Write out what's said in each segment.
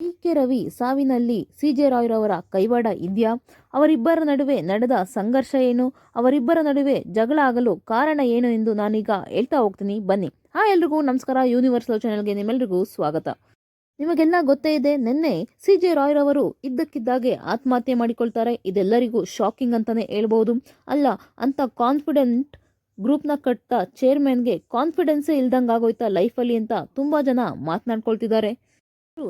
ಡಿ.ಕೆ. ರವಿ ಸಾವಿನಲ್ಲಿ ಸಿ.ಜೆ. ರಾಯ್‌ರವರ ಕೈವಾಡ ಇದೆಯಾ? ಅವರಿಬ್ಬರ ನಡುವೆ ನಡೆದ ಸಂಘರ್ಷ ಏನು? ಅವರಿಬ್ಬರ ನಡುವೆ ಜಗಳ ಆಗಲು ಕಾರಣ ಏನು ಎಂದು ನಾನೀಗ ಹೇಳ್ತಾ ಹೋಗ್ತೀನಿ, ಬನ್ನಿ. ಎಲ್ರಿಗೂ ನಮಸ್ಕಾರ. ಯೂನಿವರ್ಸಲ್ ಚಾನೆಲ್ಗೆ ನಿಮ್ಮೆಲ್ರಿಗೂ ಸ್ವಾಗತ. ನಿಮಗೆಲ್ಲ ಗೊತ್ತೇ ಇದೆ, ನಿನ್ನೆ ಸಿ.ಜೆ. ರಾಯ್‌ರವರು ಇದ್ದಕ್ಕಿದ್ದಾಗೆ ಆತ್ಮಹತ್ಯೆ ಮಾಡಿಕೊಳ್ತಾರೆ. ಇದೆಲ್ಲರಿಗೂ ಶಾಕಿಂಗ್ ಅಂತಾನೆ ಹೇಳ್ಬಹುದು. ಅಲ್ಲ, ಅಂತ ಕಾನ್ಫಿಡೆಂಟ್ ಗ್ರೂಪ್ನ ಕಟ್ಟ ಚೇರ್ಮನ್ಗೆ ಕಾನ್ಫಿಡೆನ್ಸೇ ಇಲ್ದಂಗಾಗೋಯ್ತಾ ಲೈಫಲ್ಲಿ ಅಂತ ತುಂಬಾ ಜನ ಮಾತನಾಡ್ಕೊಳ್ತಿದ್ದಾರೆ.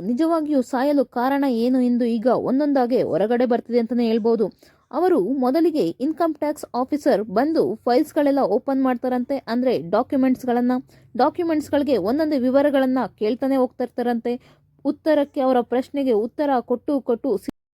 ನಿಜವಾಗಿಯೂ ಸಾಯಲು ಕಾರಣ ಏನು ಎಂದು ಈಗ ಒಂದೊಂದಾಗೆ ಹೊರಗಡೆ ಬರ್ತಿದೆ ಅಂತಾನೆ ಹೇಳ್ಬೋದು. ಅವರು ಮೊದಲಿಗೆ ಇನ್ಕಮ್ ಟ್ಯಾಕ್ಸ್ ಆಫೀಸರ್ ಬಂದು ಫೈಲ್ಸ್ಗಳೆಲ್ಲ ಓಪನ್ ಮಾಡ್ತಾರಂತೆ. ಅಂದರೆ ಡಾಕ್ಯುಮೆಂಟ್ಸ್ಗಳಿಗೆ ಒಂದೊಂದೇ ವಿವರಗಳನ್ನ ಕೇಳ್ತಾನೆ ಹೋಗ್ತಿರ್ತಾರಂತೆ. ಉತ್ತರಕ್ಕೆ ಅವರ ಪ್ರಶ್ನೆಗೆ ಉತ್ತರ ಕೊಟ್ಟು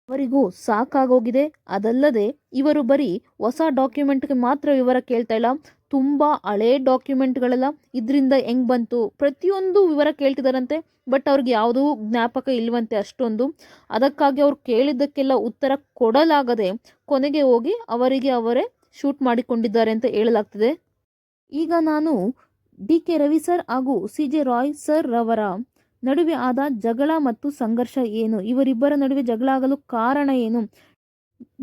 ಅವರಿಗೂ ಸಾಕಾಗೋಗಿದೆ. ಅದಲ್ಲದೆ ಇವರು ಬರೀ ಹೊಸ ಡಾಕ್ಯುಮೆಂಟ್ಗೆ ಮಾತ್ರ ವಿವರ ಕೇಳ್ತಾ ಇಲ್ಲ, ತುಂಬ ಹಳೇ ಡಾಕ್ಯುಮೆಂಟ್ಗಳೆಲ್ಲ ಇದರಿಂದ ಹೆಂಗೆ ಬಂತು ಪ್ರತಿಯೊಂದು ವಿವರ ಕೇಳ್ತಿದಾರಂತೆ. ಬಟ್ ಅವ್ರಿಗೆ ಯಾವುದೂ ಜ್ಞಾಪಕ ಇಲ್ವಂತೆ ಅಷ್ಟೊಂದು. ಅದಕ್ಕಾಗಿ ಅವ್ರು ಕೇಳಿದ್ದಕ್ಕೆಲ್ಲ ಉತ್ತರ ಕೊಡಲಾಗದೆ ಕೊನೆಗೆ ಹೋಗಿ ಅವರೇ ಶೂಟ್ ಮಾಡಿಕೊಂಡಿದ್ದಾರೆ ಅಂತ ಹೇಳಲಾಗ್ತಿದೆ. ಈಗ ನಾನು ಡಿ.ಕೆ. ರವಿ ಸರ್ ಹಾಗೂ ಸಿ.ಜೆ. ರಾಯ್ ಸರ್ ರವರ ನಡುವೆ ಆದ ಜಗಳ ಮತ್ತು ಸಂಘರ್ಷ ಏನು, ಇವರಿಬ್ಬರ ನಡುವೆ ಜಗಳ ಆಗಲು ಕಾರಣ ಏನು,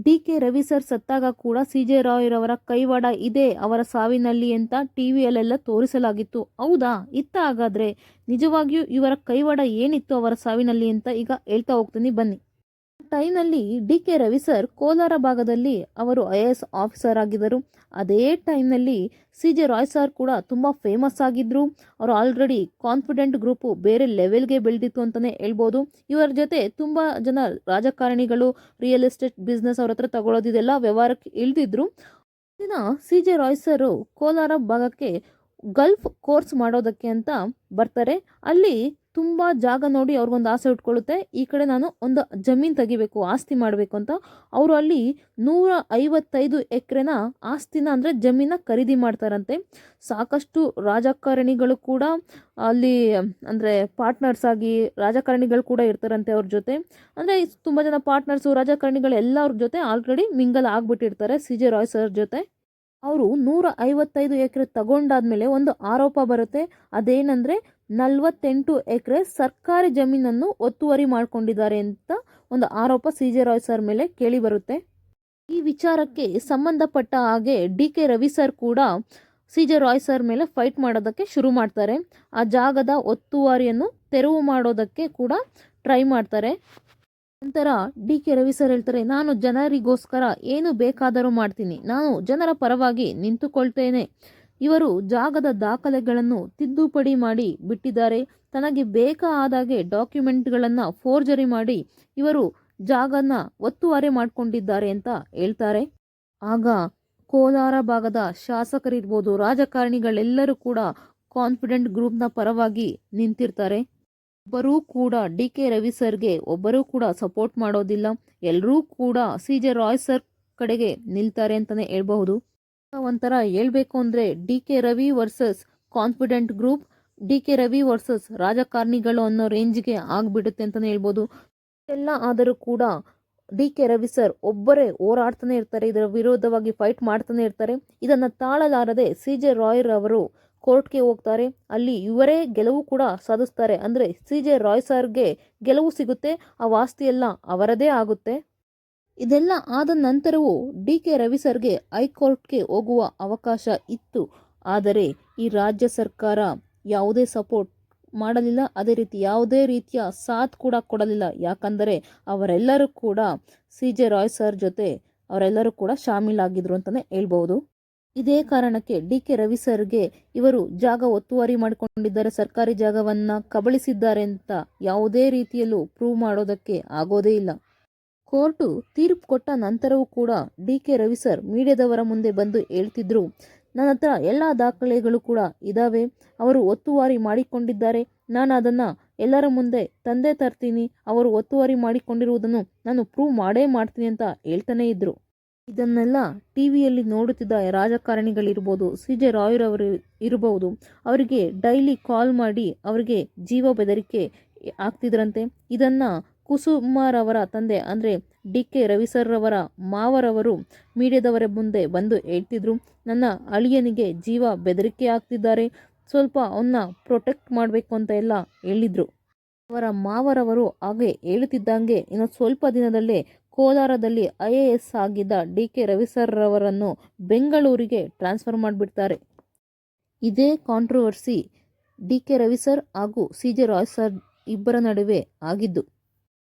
ಡಿ.ಕೆ. ರವಿ ಸರ್ ಸತ್ತಾಗ ಕೂಡ ಸಿ.ಜೆ. ರಾಯ್ ರವರ ಕೈವಾಡ ಇದೆ ಅವರ ಸಾವಿನಲ್ಲಿ ಅಂತ ಟಿವಿಯಲ್ಲೆಲ್ಲ ತೋರಿಸಲಾಗಿತ್ತು. ಹೌದಾ? ಇತ್ತ ಹಾಗಾದ್ರೆ ನಿಜವಾಗಿಯೂ ಇವರ ಕೈವಾಡ ಏನಿತ್ತು ಅವರ ಸಾವಿನಲ್ಲಿ ಅಂತ ಈಗ ಹೇಳ್ತಾ ಹೋಗ್ತೀನಿ, ಬನ್ನಿ. ಟೈಮ್ನಲ್ಲಿ ಡಿ.ಕೆ. ರವಿ ಸರ್ ಕೋಲಾರ ಭಾಗದಲ್ಲಿ ಅವರು IAS ಆಫೀಸರ್ ಆಗಿದ್ದರು. ಅದೇ ಟೈಮ್ನಲ್ಲಿ ಸಿ.ಜೆ. ರಾಯ್ ಸರ್ ಕೂಡ ತುಂಬ ಫೇಮಸ್ ಆಗಿದ್ರು. ಅವರು ಆಲ್ರೆಡಿ ಕಾನ್ಫಿಡೆಂಟ್ ಗ್ರೂಪು ಬೇರೆ ಲೆವೆಲ್ಗೆ ಬೆಳೆದಿತ್ತು ಅಂತಲೇ ಹೇಳ್ಬೋದು. ಇವರ ಜೊತೆ ತುಂಬ ಜನ ರಾಜಕಾರಣಿಗಳು, ರಿಯಲ್ ಎಸ್ಟೇಟ್ ಬಿಸ್ನೆಸ್ ಅವ್ರ ಹತ್ರ ತಗೊಳ್ಳೋದಿದೆಲ್ಲ ವ್ಯವಹಾರಕ್ಕೆ ಇಳಿದಿದ್ರು. ದಿನ ಸಿ.ಜೆ. ರಾಯ್ ಸರ್ ಕೋಲಾರ ಭಾಗಕ್ಕೆ ಗಲ್ಫ್ ಕೋರ್ಸ್ ಮಾಡೋದಕ್ಕೆ ಅಂತ ಬರ್ತಾರೆ. ಅಲ್ಲಿ ತುಂಬ ಜಾಗ ನೋಡಿ ಅವ್ರಿಗೊಂದು ಆಸೆ ಉಟ್ಕೊಳ್ಳುತ್ತೆ, ಈ ಕಡೆ ನಾನು ಒಂದು ಜಮೀನು ತೆಗಿಬೇಕು, ಆಸ್ತಿ ಮಾಡಬೇಕು ಅಂತ. ಅವರು ಅಲ್ಲಿ 155 ಎಕರೆನ ಆಸ್ತಿನ ಅಂದರೆ ಜಮೀನ ಖರೀದಿ ಮಾಡ್ತಾರಂತೆ. ಸಾಕಷ್ಟು ರಾಜಕಾರಣಿಗಳು ಕೂಡ ಅಲ್ಲಿ ಅಂದರೆ ಪಾರ್ಟ್ನರ್ಸ್ ಆಗಿ ರಾಜಕಾರಣಿಗಳು ಕೂಡ ಇರ್ತಾರಂತೆ ಅವ್ರ ಜೊತೆ. ಅಂದರೆ ತುಂಬ ಜನ ಪಾರ್ಟ್ನರ್ಸು ರಾಜಕಾರಣಿಗಳು ಎಲ್ಲ ಅವ್ರ ಜೊತೆ ಆಲ್ರೆಡಿ ಮಿಂಗಲ್ ಆಗಿಬಿಟ್ಟಿರ್ತಾರೆ ಸಿ.ಜೆ. ರಾಯ್ ಸರ್ ಜೊತೆ. ಅವರು 155 ಎಕರೆ ತಗೊಂಡಾದ್ಮೇಲೆ ಒಂದು ಆರೋಪ ಬರುತ್ತೆ. ಅದೇನಂದರೆ 48 ಎಕರೆ ಸರ್ಕಾರಿ ಜಮೀನನ್ನು ಒತ್ತುವರಿ ಮಾಡಿಕೊಂಡಿದ್ದಾರೆ ಅಂತ ಒಂದು ಆರೋಪ ಸಿ.ಜೆ. ರಾಯ್ ಸರ್ ಮೇಲೆ ಕೇಳಿ ಬರುತ್ತೆ. ಈ ವಿಚಾರಕ್ಕೆ ಸಂಬಂಧಪಟ್ಟ ಹಾಗೆ ಡಿ.ಕೆ. ರವಿ ಸರ್ ಕೂಡ ಸಿ.ಜೆ. ರಾಯ್ ಸರ್ ಮೇಲೆ ಫೈಟ್ ಮಾಡೋದಕ್ಕೆ ಶುರು ಮಾಡ್ತಾರೆ. ಆ ಜಾಗದ ಒತ್ತುವರಿಯನ್ನು ತೆರವು ಮಾಡೋದಕ್ಕೆ ಕೂಡ ಟ್ರೈ ಮಾಡ್ತಾರೆ. ನಂತರ ಡಿ.ಕೆ. ರವಿ ಸರ್ ಹೇಳ್ತಾರೆ, ನಾನು ಜನರಿಗೋಸ್ಕರ ಏನು ಬೇಕಾದರೂ ಮಾಡ್ತೀನಿ, ನಾನು ಜನರ ಪರವಾಗಿ ನಿಂತುಕೊಳ್ತೇನೆ. ಇವರು ಜಾಗದ ದಾಖಲೆಗಳನ್ನು ತಿದ್ದುಪಡಿ ಮಾಡಿ ಬಿಟ್ಟಿದ್ದಾರೆ. ತನಗೆ ಬೇಕಾದಾಗೆ ಡಾಕ್ಯುಮೆಂಟ್ಗಳನ್ನು ಫೋರ್ಜರಿ ಮಾಡಿ ಇವರು ಜಾಗನ ಒತ್ತುವರಿ ಮಾಡಿಕೊಂಡಿದ್ದಾರೆ ಅಂತ ಹೇಳ್ತಾರೆ. ಆಗ ಕೋಲಾರ ಭಾಗದ ಶಾಸಕರಿರ್ಬೋದು, ರಾಜಕಾರಣಿಗಳೆಲ್ಲರೂ ಕೂಡ ಕಾನ್ಫಿಡೆಂಟ್ ಗ್ರೂಪ್ನ ಪರವಾಗಿ ನಿಂತಿರ್ತಾರೆ. ಒಬ್ಬರೂ ಕೂಡ ಡಿ.ಕೆ. ರವಿ ಸರ್ಗೆ ಒಬ್ಬರೂ ಕೂಡ ಸಪೋರ್ಟ್ ಮಾಡೋದಿಲ್ಲ. ಎಲ್ಲರೂ ಕೂಡ ಸಿ.ಜೆ. ರಾಯ್ ಸರ್ ಕಡೆಗೆ ನಿಲ್ತಾರೆ ಅಂತಲೇ ಹೇಳ್ಬಹುದು. ಒಂಥರ ಹೇಳ್ಬೇಕು ಅಂದರೆ D K. Ravi versus confident group, D K. Ravi versus ರಾಜಕಾರಣಿಗಳು ಅನ್ನೋ ರೇಂಜ್ಗೆ ಆಗಿಬಿಡುತ್ತೆ ಅಂತಲೇ ಹೇಳ್ಬೋದು. ಎಲ್ಲ ಆದರೂ ಕೂಡ ಡಿ.ಕೆ. ರವಿ ಸರ್ ಒಬ್ಬರೇ ಹೋರಾಡ್ತಾನೆ ಇರ್ತಾರೆ, ಇದರ ವಿರೋಧವಾಗಿ ಫೈಟ್ ಮಾಡ್ತಾನೆ ಇರ್ತಾರೆ. ಇದನ್ನು ತಾಳಲಾರದೆ ಸಿ.ಜೆ. ರಾಯ್ ರವರು ಕೋರ್ಟ್ಗೆ ಹೋಗ್ತಾರೆ. ಅಲ್ಲಿ ಇವರೇ ಗೆಲುವು ಕೂಡ ಸಾಧಿಸ್ತಾರೆ. ಅಂದರೆ ಸಿ.ಜೆ. ರಾಯ್ ಸರ್ಗೆ ಗೆಲುವು ಸಿಗುತ್ತೆ, ಆ ವಾಸ್ತಿ ಎಲ್ಲ ಅವರದೇ ಆಗುತ್ತೆ. ಇದೆಲ್ಲ ಆದ ನಂತರವೂ ಡಿ.ಕೆ. ರವಿ ಸರ್ಗೆ ಹೈಕೋರ್ಟ್ಗೆ ಹೋಗುವ ಅವಕಾಶ ಇತ್ತು. ಆದರೆ ಈ ರಾಜ್ಯ ಸರ್ಕಾರ ಯಾವುದೇ ಸಪೋರ್ಟ್ ಮಾಡಲಿಲ್ಲ, ಅದೇ ರೀತಿ ಯಾವುದೇ ರೀತಿಯ ಸಾಥ್ ಕೂಡ ಕೊಡಲಿಲ್ಲ. ಯಾಕಂದರೆ ಅವರೆಲ್ಲರೂ ಕೂಡ ಸಿ.ಜೆ. ರಾಯ್ ಸರ್ ಜೊತೆ ಅವರೆಲ್ಲರೂ ಕೂಡ ಶಾಮೀಲಾಗಿದ್ರು ಅಂತಲೇ ಹೇಳ್ಬೋದು. ಇದೇ ಕಾರಣಕ್ಕೆ ಡಿ.ಕೆ. ರವಿ ಸರ್ಗೆ ಇವರು ಜಾಗ ಒತ್ತುವರಿ ಮಾಡಿಕೊಂಡಿದ್ದಾರೆ, ಸರ್ಕಾರಿ ಜಾಗವನ್ನು ಕಬಳಿಸಿದ್ದಾರೆ ಅಂತ ಯಾವುದೇ ರೀತಿಯಲ್ಲೂ ಪ್ರೂವ್ ಮಾಡೋದಕ್ಕೆ ಆಗೋದೇ ಇಲ್ಲ. ಕೋರ್ಟು ತೀರ್ಪು ಕೊಟ್ಟ ನಂತರವೂ ಕೂಡ ಡಿ.ಕೆ. ರವಿ ಸರ್ ಮೀಡಿಯಾದವರ ಮುಂದೆ ಬಂದು ಹೇಳ್ತಿದ್ರು, ನನ್ನ ಹತ್ರ ಎಲ್ಲ ದಾಖಲೆಗಳು ಕೂಡ ಇದ್ದಾವೆ, ಅವರು ಒತ್ತುವರಿ ಮಾಡಿಕೊಂಡಿದ್ದಾರೆ, ನಾನು ಅದನ್ನು ಎಲ್ಲರ ಮುಂದೆ ತಂದೆ ತರ್ತೀನಿ, ಅವರು ಒತ್ತುವರಿ ಮಾಡಿಕೊಂಡಿರುವುದನ್ನು ನಾನು ಪ್ರೂವ್ ಮಾಡೇ ಮಾಡ್ತೀನಿ ಅಂತ ಹೇಳ್ತಾನೆ ಇದ್ರು. ಇದನ್ನೆಲ್ಲ ಟಿವಿಯಲ್ಲಿ ನೋಡುತ್ತಿದ್ದ ರಾಜಕಾರಣಿಗಳಿರ್ಬೋದು, ಸಿ.ಜೆ. ರಾಯ್ ರವರು ಇರಬಹುದು, ಅವರಿಗೆ ಡೈಲಿ ಕಾಲ್ ಮಾಡಿ ಅವರಿಗೆ ಜೀವ ಬೆದರಿಕೆ ಆಗ್ತಿದ್ರಂತೆ. ಇದನ್ನು ಕುಸುಮಾರವರ ತಂದೆ ಅಂದರೆ ಡಿ.ಕೆ. ರವಿ ಸರ್ ರವರ ಮಾವರವರು ಮೀಡಿಯಾದವರ ಮುಂದೆ ಬಂದು ಹೇಳ್ತಿದ್ರು, ನನ್ನ ಅಳಿಯನಿಗೆ ಜೀವ ಬೆದರಿಕೆ ಆಗ್ತಿದ್ದಾರೆ, ಸ್ವಲ್ಪ ಅವನ್ನ ಪ್ರೊಟೆಕ್ಟ್ ಮಾಡಬೇಕು ಅಂತ ಎಲ್ಲ ಹೇಳಿದರು. ಅವರ ಮಾವರವರು ಹಾಗೆ ಹೇಳುತ್ತಿದ್ದಂಗೆ ಇನ್ನು ಸ್ವಲ್ಪ ದಿನದಲ್ಲೇ ಕೋಲಾರದಲ್ಲಿ IAS ಆಗಿದ್ದ DK ರವಿ ಸರ್ ರವರನ್ನು ಬೆಂಗಳೂರಿಗೆ ಟ್ರಾನ್ಸ್ಫರ್ ಮಾಡಿಬಿಡ್ತಾರೆ. ಇದೇ ಕಾಂಟ್ರವರ್ಸಿ DK ರವಿ ಸರ್ ಹಾಗೂ CJ ರಾಯ್ ಸರ್ ಇಬ್ಬರ ನಡುವೆ ಆಗಿದ್ದು.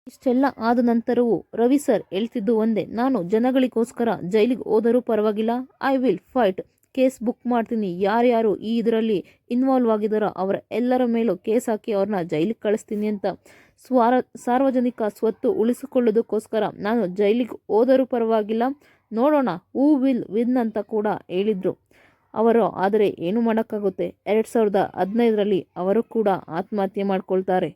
ಇಷ್ಟೆಲ್ಲ ಆದ ನಂತರವೂ ರವಿ ಸರ್ ಹೇಳ್ತಿದ್ದು ಒಂದೇ, ನಾನು ಜನಗಳಿಗೋಸ್ಕರ ಜೈಲಿಗೆ ಹೋದರೂ ಪರವಾಗಿಲ್ಲ, I will fight, case book ಮಾಡ್ತೀನಿ, ಯಾರ್ಯಾರು ಈ ಇದರಲ್ಲಿ ಇನ್ವಾಲ್ವ್ ಆಗಿದ್ದಾರೋ ಅವರ ಎಲ್ಲರ ಮೇಲೂ ಕೇಸ್ ಹಾಕಿ ಅವ್ರನ್ನ ಜೈಲಿಗೆ ಕಳಿಸ್ತೀನಿ ಅಂತ ಸಾರ್ವಜನಿಕ ಸ್ವತ್ತು ಉಳಿಸಿಕೊಳ್ಳೋದಕ್ಕೋಸ್ಕರ ನಾನು ಜೈಲಿಗೆ ಹೋದರೂ ಪರವಾಗಿಲ್ಲ, ನೋಡೋಣ ಹೂ ವಿಲ್ ವಿನ್ ಅಂತ ಕೂಡ ಹೇಳಿದರು ಅವರು. ಆದರೆ ಏನು ಮಾಡೋಕ್ಕಾಗುತ್ತೆ, 2015ರಲ್ಲಿ ಅವರು ಕೂಡ ಆತ್ಮಹತ್ಯೆ ಮಾಡ್ಕೊಳ್ತಾರೆ.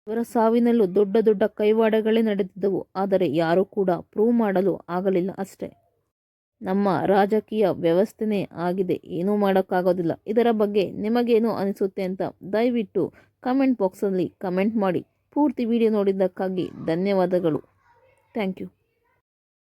ಇವರ ಸಾವಿನಲ್ಲೂ ದೊಡ್ಡ ದೊಡ್ಡ ಕೈವಾಡಗಳೇ ನಡೆದಿದ್ದವು, ಆದರೆ ಯಾರೂ ಕೂಡ ಪ್ರೂವ್ ಮಾಡಲು ಆಗಲಿಲ್ಲ ಅಷ್ಟೇ. ನಮ್ಮ ರಾಜಕೀಯ ವ್ಯವಸ್ಥೆನೇ ಆಗಿದೆ, ಏನೂ ಮಾಡೋಕ್ಕಾಗೋದಿಲ್ಲ. ಇದರ ಬಗ್ಗೆ ನಿಮಗೇನು ಅನಿಸುತ್ತೆ ಅಂತ ದಯವಿಟ್ಟು ಕಮೆಂಟ್ ಬಾಕ್ಸಲ್ಲಿ ಕಮೆಂಟ್ ಮಾಡಿ. ಪೂರ್ತಿ ವಿಡಿಯೋ ನೋಡಿದ್ದಕ್ಕಾಗಿ ಧನ್ಯವಾದಗಳು. Thank you.